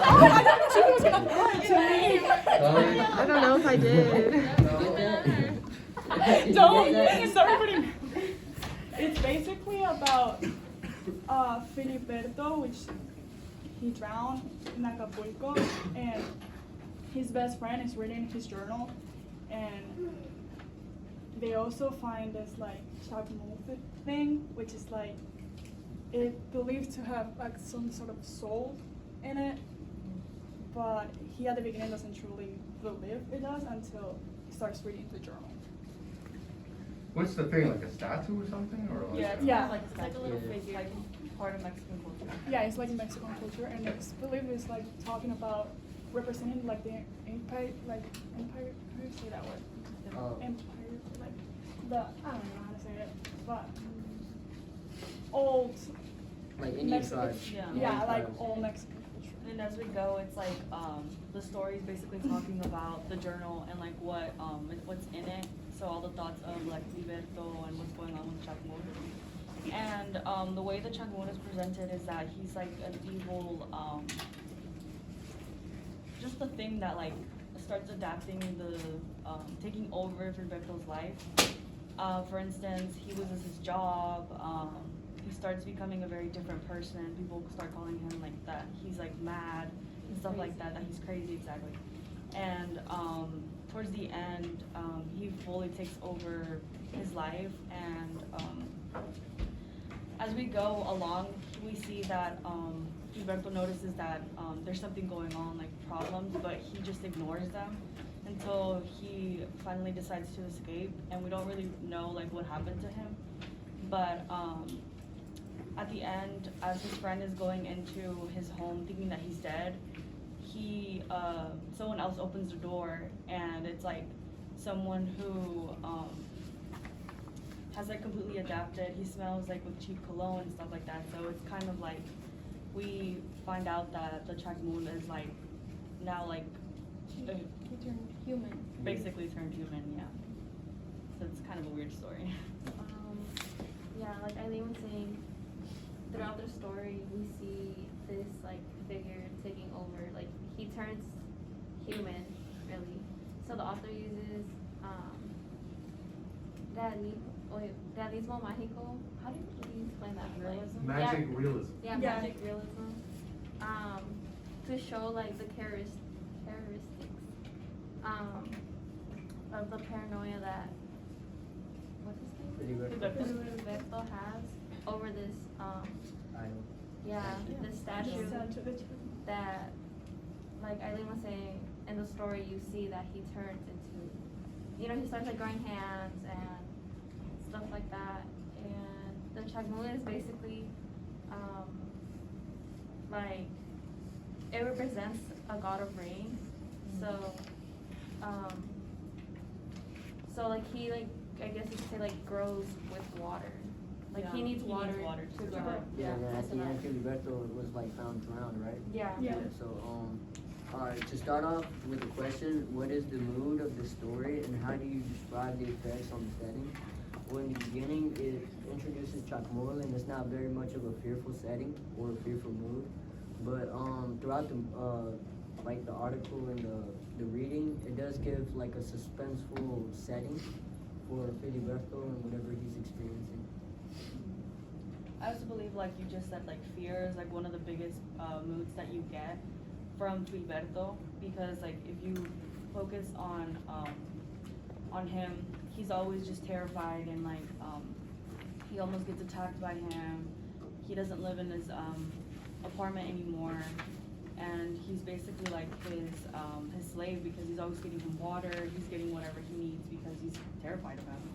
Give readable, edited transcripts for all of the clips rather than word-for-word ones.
I don't know if I did. Don't start recording. It's basically about Filiberto, which he drowned in Acapulco, and his best friend is reading his journal, and they also find this like Chac Mool thing, which is like it believed to have like some sort of soul in it, but he at the beginning doesn't truly believe it does until he starts reading the journal. What's the thing, like a statue or something, or like? It's like a little figure, like part of Mexican culture. Yeah, it's like in Mexican culture, and it's believed it's like talking about representing like the empire, how do you say that word? Empire, like the, I don't know how to say it, but old Like Indian Mexican, tribes. yeah, like old Mexican culture. And as we go, it's like the story is basically talking about the journal and like what's in it. So all the thoughts of like Filiberto and what's going on with Chac Mool. And the way the Chac Mool is presented is that he's like an evil, just the thing that like starts adapting the, taking over Filiberto's life. For instance, he loses his job. He starts becoming a very different person. People start calling him like that. He's like mad and stuff like that. That he's crazy, exactly. And towards the end, he fully takes over his life. And as we go along, we see that Filiberto notices that there's something going on, like problems, but he just ignores them until he finally decides to escape. And we don't really know like what happened to him, but at the end, as his friend is going into his home thinking that he's dead, someone else opens the door, and it's like someone who has like completely adapted. He smells like with cheap cologne and stuff like that. So it's kind of like we find out that the Chac Mool is like now like He turned human. basically turned human, yeah. So it's kind of a weird story. Yeah, like Eileen was saying, throughout the story, we see this like figure taking over. Like he turns human, really. So the author uses realismo mágico. How do you explain that? Realism? Magic realism. Yeah, Yeah. magic realism. To show like the characteristics of the paranoia that what's his name? Filiberto has over this this statue that, like Eileen was saying, in the story you see that he turns into, he starts like growing hands and stuff like that. And the Chac Mool is basically like it represents a god of rain. So like he like I guess you could say like grows with water. Like he needs water to grow. Yeah, and then at the end, Filiberto was like found drowned, right? Yeah. So, alright, to start off with a question, what is the mood of the story and how do you describe the effects on the setting? Well, in the beginning, it introduces Chac Mool, and it's not very much of a fearful setting or a fearful mood. But throughout the like the article and the reading, it does give like a suspenseful setting for Filiberto and whatever he's experiencing. I also believe, like you just said, like fear is like one of the biggest moods that you get from Filiberto, because like if you focus on him, he's always just terrified, and like he almost gets attacked by him. He doesn't live in his apartment anymore, and he's basically like his slave, because he's always getting him water, he's getting whatever he needs because he's terrified of him.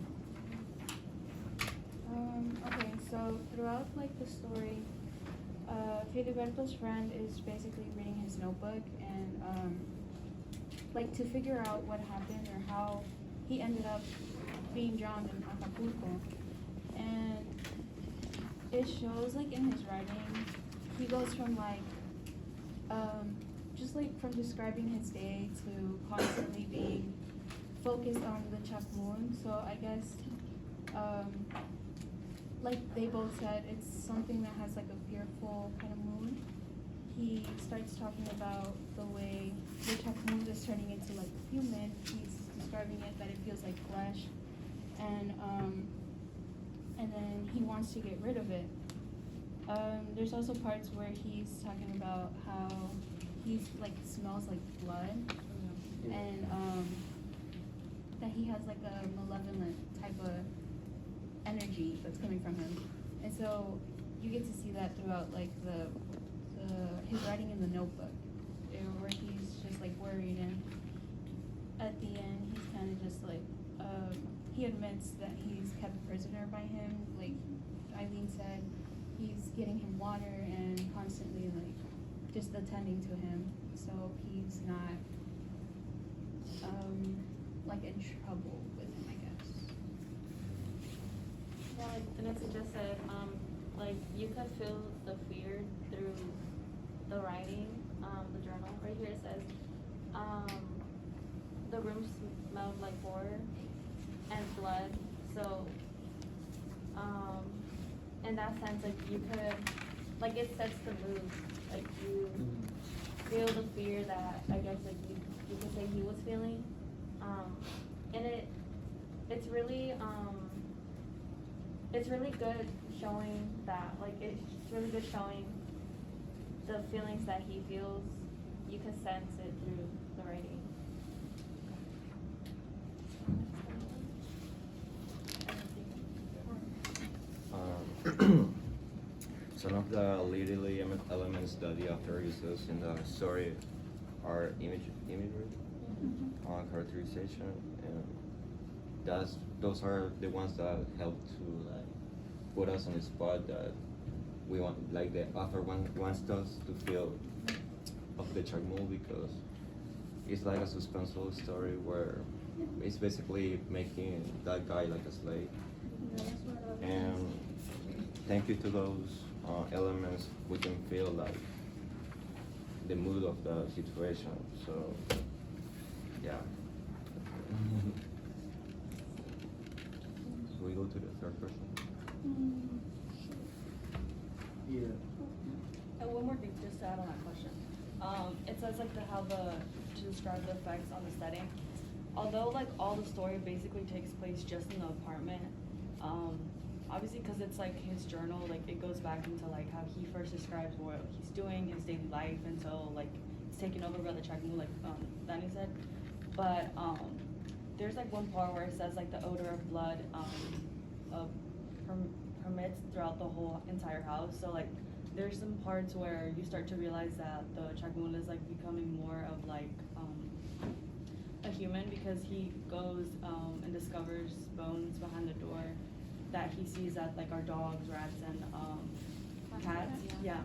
Okay, so throughout like the story, Filiberto's friend is basically reading his notebook and like to figure out what happened or how he ended up being drowned in Acapulco. And it shows like in his writing, he goes from like just like from describing his day to constantly being focused on the Chac Mool. So I guess like they both said, it's something that has like a fearful kind of mood. he starts talking about the way the Chac Mool is turning into like a human. He's describing it that it feels like flesh, and then he wants to get rid of it. There's also parts where he's talking about how he's like smells like blood, and that he has like a malevolent type of energy that's coming from him, and so you get to see that throughout like his writing in the notebook, where he's just like worried, and at the end he's kind of just like he admits that he's kept prisoner by him. Like Eileen said, he's getting him water and constantly like just attending to him, so he's not like in trouble with him, I guess. Yeah, like Vanessa just said, like you could feel the fear through the writing, the journal. Right here it says, the room smelled like horror and blood. So, in that sense, like you could, like it sets the mood. Like you feel the fear that I guess like you could say he was feeling, and it's really good showing that, like it's really good showing the feelings that he feels. You can sense it through the writing. Some of the literary elements that the author uses in the story are imagery, characterization, and those are the ones that help to like put us on the spot that we want, like the author wants us to feel of the Chac Mool, because it's like a suspenseful story where it's basically making that guy like a slave. And thank you to those elements, we can feel like the mood of the situation. So, yeah. So we go to the third person. Yeah. And one more thing, just to add on that question. It says like to describe the effects on the setting. Although like all the story basically takes place just in the apartment, obviously because it's like his journal, like it goes back into like how he first describes what he's doing, his daily life, until like it's taken over by the Chac Mool, like Danny said. But there's like one part where it says like the odor of blood permits throughout the whole entire house. So like there's some parts where you start to realize that the Chac Mool is like becoming more of like a human, because he goes and discovers bones behind the door that he sees that like are dogs, rats, and cats. Yeah.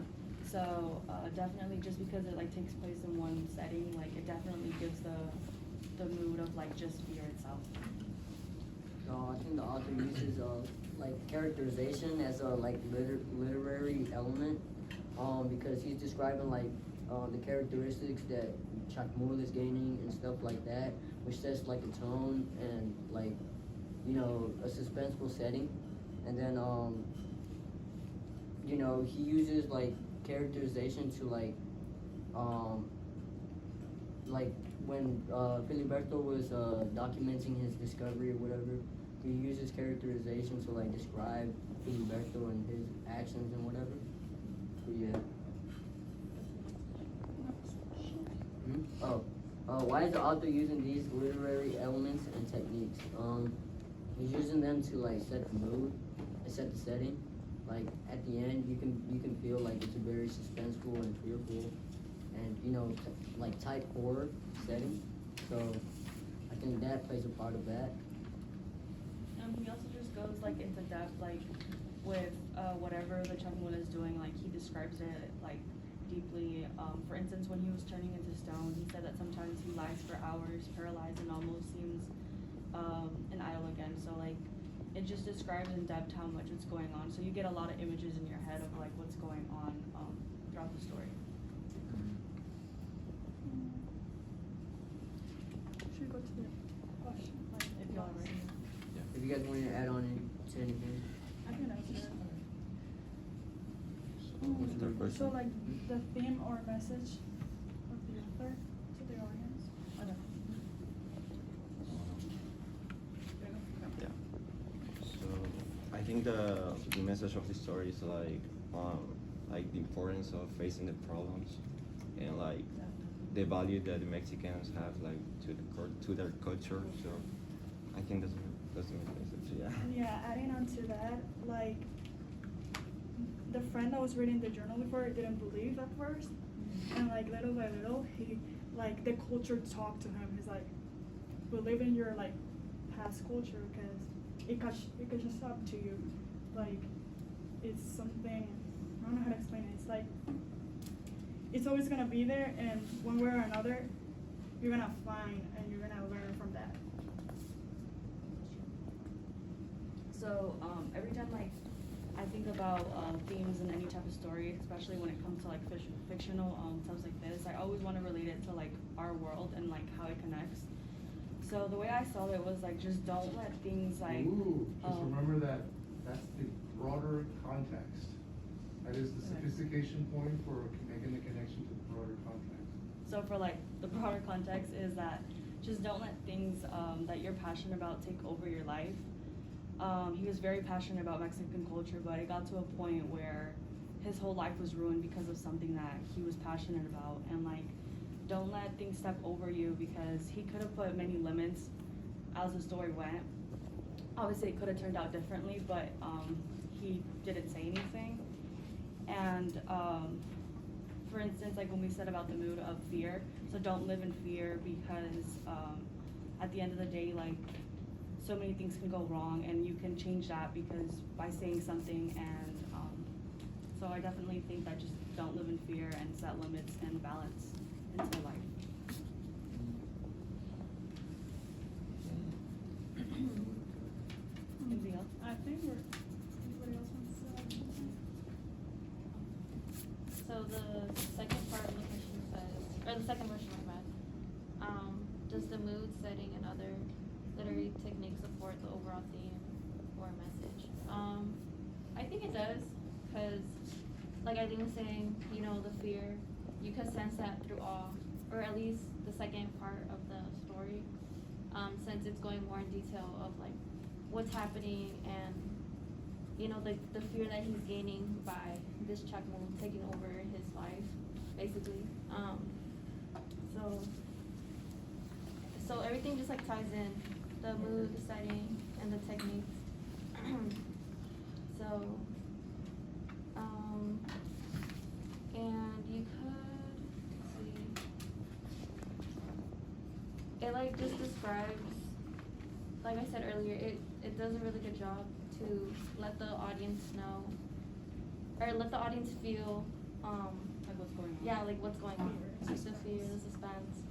So definitely, just because it like takes place in one setting, like it definitely gives the mood of like just fear itself. I think the author uses like characterization as a like literary element, because he's describing like the characteristics that Chac Mool is gaining and stuff like that, which sets like a tone and like, you know, a suspenseful setting. And then you know, he uses like characterization to like when Filiberto was documenting his discovery or whatever, he uses characterization to like describe Filiberto and his actions and whatever. But yeah. Why is the author using these literary elements and techniques? He's using them to like set the mood and set the setting. Like at the end, you can feel like it's a very suspenseful and fearful, and you know, like type horror setting. So I think that plays a part of that. He also just goes like into depth, like with whatever the Chac Mool is doing. Like he describes it like deeply. For instance, when he was turning into stone, he said that sometimes he lies for hours, paralyzed, and almost seems an idol again. So like it just describes in depth how much it's going on. So you get a lot of images in your head of like what's going on throughout the story. Should we go to the question? If y'all are ready. If you guys want to add on to anything. I can answer it. What's the third person? So like the theme or message of the author to the audience. Yeah. So I think the message of the story is like the importance of facing the problems and like the value that the Mexicans have like to their culture. So I think that's the main message. Yeah. Yeah, adding on to that, like the friend that was reading the journal before didn't believe at first, and like little by little, he like the culture talked to him. He's like, believe in your like past culture because it catches up to you. Like it's something, I don't know how to explain it. It's like it's always gonna be there, and one way or another, you're gonna find and you're gonna learn from that. So every time like I think about themes in any type of story, especially when it comes to like fictional stuff like this, I always want to relate it to like our world and like how it connects. So the way I saw it was like just don't let things like Ooh, just remember that that's the broader context. That is the sophistication point for making the connection to the broader context. So for like the broader context is that just don't let things that you're passionate about take over your life. He was very passionate about Mexican culture, but it got to a point where his whole life was ruined because of something that he was passionate about. And like, don't let things step over you because he could have put many limits as the story went. Obviously, it could have turned out differently, but he didn't say anything. And for instance, like when we said about the mood of fear, so don't live in fear because at the end of the day, like so many things can go wrong and you can change that because by saying something. And so I definitely think that just don't live in fear and set limits and balance into life. Anything else? I think anybody else wants to say something? So the second part of the question says, or the second question I read, does the mood, setting, and other literary techniques support the overall theme or message? I think it does, because like Eileen was saying, you know, the fear, you can sense that through all, or at least the second part of the story, since it's going more in detail of like what's happening and you know the fear that he's gaining by this Chac Mool taking over his life, basically. So everything just like ties in, the mood, the setting, and the techniques. So, and you could see, it like just describes, like I said earlier, it does a really good job to let the audience know, or let the audience feel, Like what's going on? yeah, like what's going on, like the fear, the suspense,